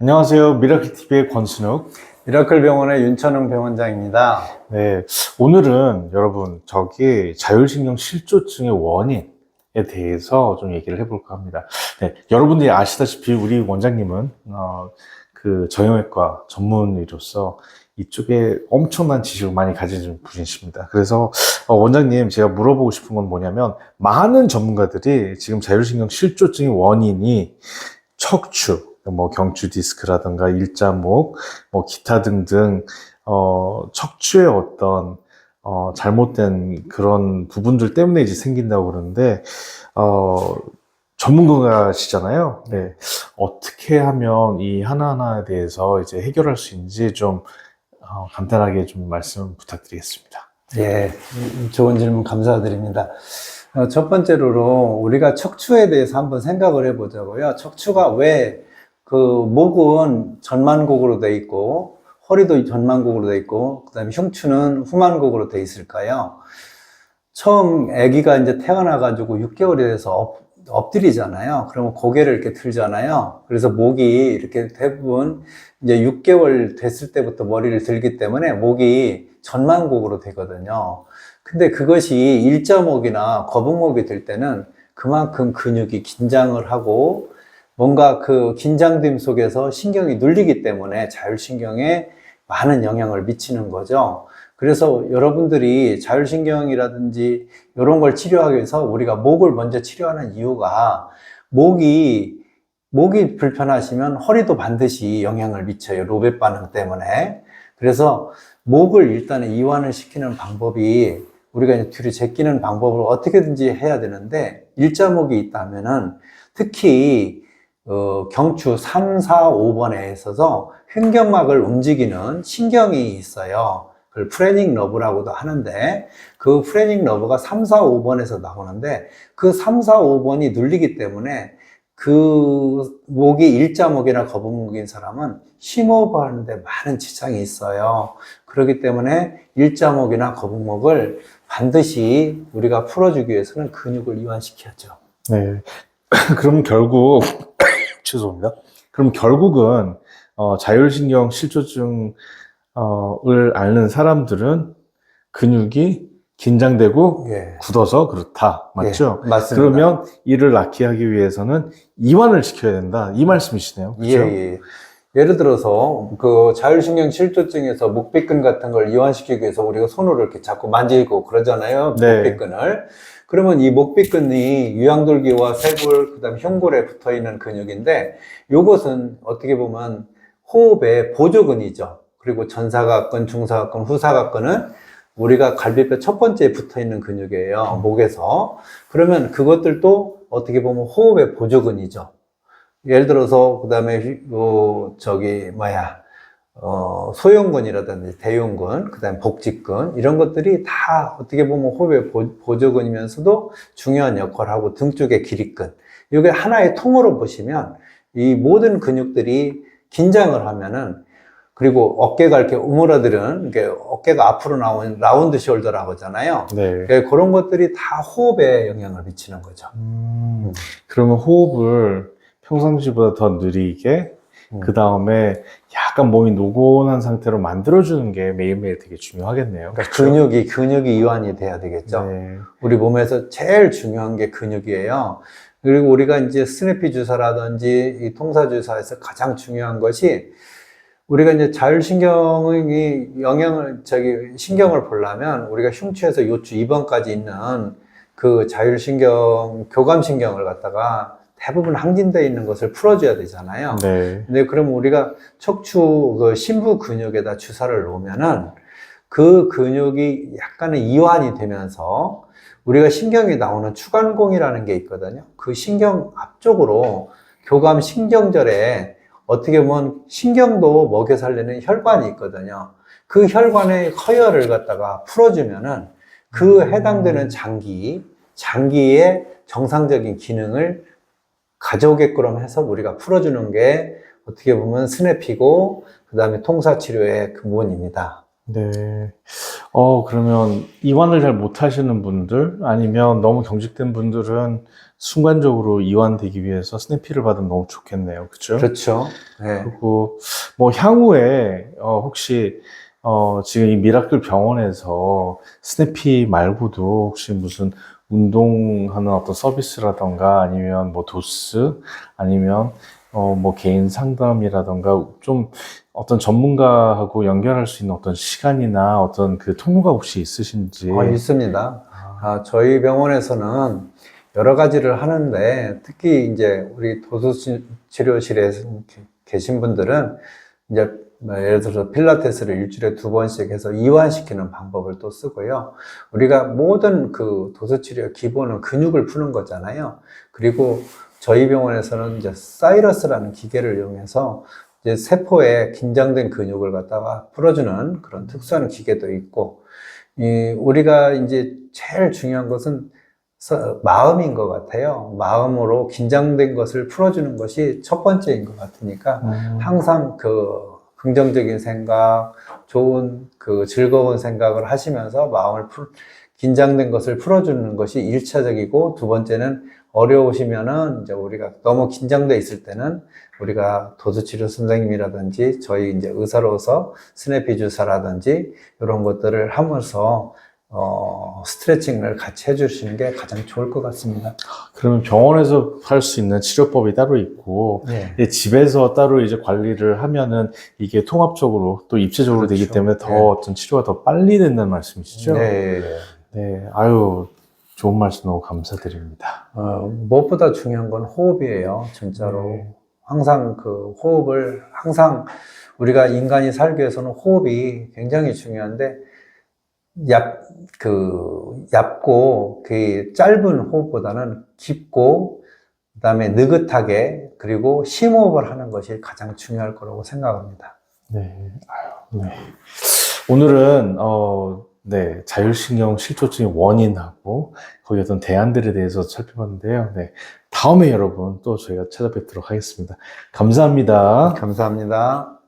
안녕하세요. 미라클TV의 권순욱. 미라클 병원의 윤천웅 병원장입니다. 네, 오늘은 여러분, 자율신경 실조증의 원인에 대해서 좀 얘기를 해볼까 합니다. 네, 여러분들이 아시다시피 우리 원장님은, 정형외과 전문의로서 이쪽에 엄청난 지식을 많이 가진 분이십니다. 그래서, 원장님, 제가 물어보고 싶은 건 뭐냐면, 많은 전문가들이 지금 자율신경 실조증의 원인이 척추, 경추 디스크라든가 일자목, 기타 등등, 척추의 어떤, 잘못된 그런 부분들 때문에 이제 생긴다고 그러는데, 어, 전문가시잖아요. 네. 어떻게 하면 이 하나하나에 대해서 이제 해결할 수 있는지 좀, 간단하게 좀 말씀 부탁드리겠습니다. 예, 좋은 질문 감사드립니다. 첫 번째로 우리가 척추에 대해서 한번 생각을 해보자고요. 척추가 왜 목은 전만곡으로 돼 있고 허리도 전만곡으로 돼 있고 그다음에 흉추는 후만곡으로 돼 있을까요? 처음 아기가 이제 태어나가지고 6개월이 돼서 엎드리잖아요. 그러면 고개를 이렇게 들잖아요. 그래서 목이 이렇게 대부분 이제 6개월 됐을 때부터 머리를 들기 때문에 목이 전만곡으로 되거든요. 근데 그것이 일자목이나 거북목이 될 때는 그만큼 근육이 긴장을 하고 뭔가 그 긴장됨 속에서 신경이 눌리기 때문에 자율신경에 많은 영향을 미치는 거죠. 그래서 여러분들이 자율신경이라든지 이런 걸 치료하기 위해서 우리가 목을 먼저 치료하는 이유가 목이 불편하시면 허리도 반드시 영향을 미쳐요. 로베 반응 때문에. 그래서 목을 일단은 이완을 시키는 방법이 우리가 이제 뒤로 제끼는 방법을 어떻게든지 해야 되는데 일자목이 있다면은 특히 경추 3, 4, 5번에 있어서 횡격막을 움직이는 신경이 있어요. 그걸 프레닉 너브라고도 하는데 그 프레닉 너브가 3, 4, 5번에서 나오는데 그 3, 4, 5번이 눌리기 때문에 그 목이 일자목이나 거북목인 사람은 심호흡 하는데 많은 지장이 있어요. 그렇기 때문에 일자목이나 거북목을 반드시 우리가 풀어주기 위해서는 근육을 이완시켜야죠. 네. 그럼 결국, 죄송합니다. 그럼 결국은, 자율신경 실조증을 앓는 사람들은 근육이 긴장되고 예. 굳어서 그렇다. 맞죠? 예, 맞습니다. 그러면 이를 낫게 하기 위해서는 이완을 시켜야 된다. 이 말씀이시네요. 그렇죠? 예. 예를 들어서 그 자율신경 실조증에서 목비근 같은 걸 이완시키기 위해서 우리가 손으로 이렇게 자꾸 만지고 그러잖아요. 네. 목비근을. 그러면 이 목비근이 유양돌기와 쇄골, 그다음 흉골에 붙어 있는 근육인데 이것은 어떻게 보면 호흡의 보조근이죠. 그리고 전사각근, 중사각근, 후사각근은 우리가 갈비뼈 첫 번째에 붙어 있는 근육이에요. 목에서. 그러면 그것들도 어떻게 보면 호흡의 보조근이죠. 예를 들어서 그다음에 소형근이라든지 대흉근, 그다음에 복직근 이런 것들이 다 어떻게 보면 호흡의 보조근이면서도 중요한 역할을 하고 등 쪽의 기립근 이게 하나의 통으로 보시면 이 모든 근육들이 긴장을 하면은 그리고 어깨가 이렇게 우물어들은 어깨가 앞으로 나온 라운드 숄더라고 하잖아요. 네. 그런 것들이 다 호흡에 영향을 미치는 거죠. 그러면 호흡을 평상시보다 더 느리게, 그 다음에 약간 몸이 노곤한 상태로 만들어주는 게 매일매일 되게 중요하겠네요. 그러니까 그렇죠? 근육이 이완이 돼야 되겠죠. 네. 우리 몸에서 제일 중요한 게 근육이에요. 그리고 우리가 이제 스네피 주사라든지 이 통사 주사에서 가장 중요한 것이 우리가 이제 자율신경의 신경을 보려면 우리가 흉추에서 요추 2번까지 있는 그 자율신경, 교감신경을 갖다가 대부분 항진되어 있는 것을 풀어줘야 되잖아요. 네. 근데 그럼 우리가 척추 그 심부 근육에다 주사를 놓으면은 그 근육이 약간은 이완이 되면서 우리가 신경이 나오는 추간공이라는 게 있거든요. 그 신경 앞쪽으로 교감 신경절에 어떻게 보면 신경도 먹여 살리는 혈관이 있거든요. 그 혈관의 커혈을 갖다가 풀어주면은 그 해당되는 장기의 정상적인 기능을 가져오게끔 해서 우리가 풀어주는 게 어떻게 보면 스냅이고 그 다음에 통사치료의 근본입니다. 네. 그러면 이완을 잘 못하시는 분들, 아니면 너무 경직된 분들은 순간적으로 이완되기 위해서 스냅피를 받으면 너무 좋겠네요. 그죠? 그렇죠. 네. 그리고 뭐 향후에 혹시 지금 이 미라클 병원에서 스냅피 말고도 혹시 무슨 운동하는 어떤 서비스라던가 아니면 뭐 도스 아니면 뭐 개인 상담이라던가 좀 어떤 전문가하고 연결할 수 있는 어떤 시간이나 어떤 그 통로가 혹시 있으신지. 있습니다. 저희 병원에서는 여러 가지를 하는데, 특히 이제 우리 도수치료실에 계신 분들은 이제 예를 들어서 필라테스를 일주일에 2번씩 해서 이완시키는 방법을 또 쓰고요. 우리가 모든 그 도수치료의 기본은 근육을 푸는 거잖아요. 그리고 저희 병원에서는 이제 사이러스라는 기계를 이용해서 이제 세포에 긴장된 근육을 갖다가 풀어주는 그런 특수한 기계도 있고, 우리가 이제 제일 중요한 것은 마음인 것 같아요. 마음으로 긴장된 것을 풀어주는 것이 첫 번째인 것 같으니까 항상 그 긍정적인 생각, 좋은 그 즐거운 생각을 하시면서 긴장된 것을 풀어주는 것이 1차적이고, 두 번째는 어려우시면은 이제 우리가 너무 긴장돼 있을 때는 우리가 도수치료 선생님이라든지 저희 이제 의사로서 스냅피 주사라든지 이런 것들을 하면서 스트레칭을 같이 해주시는 게 가장 좋을 것 같습니다. 그러면 병원에서 할 수 있는 치료법이 따로 있고, 네. 집에서 따로 이제 관리를 하면은 이게 통합적으로 또 입체적으로 되기 그렇죠. 때문에 더 네. 어떤 치료가 더 빨리 된다는 말씀이시죠? 네. 네, 아유, 좋은 말씀 너무 감사드립니다. 무엇보다 중요한 건 호흡이에요, 진짜로. 네. 항상 그 호흡을, 항상 우리가 인간이 살기 위해서는 호흡이 굉장히 중요한데, 얇고, 그 짧은 호흡보다는 깊고, 그 다음에 느긋하게, 그리고 심호흡을 하는 것이 가장 중요할 거라고 생각합니다. 네, 아유, 네. 오늘은, 네, 자율신경 실조증의 원인하고 거기에 어떤 대안들에 대해서 살펴봤는데요. 네, 다음에 여러분 또 저희가 찾아뵙도록 하겠습니다. 감사합니다. 감사합니다.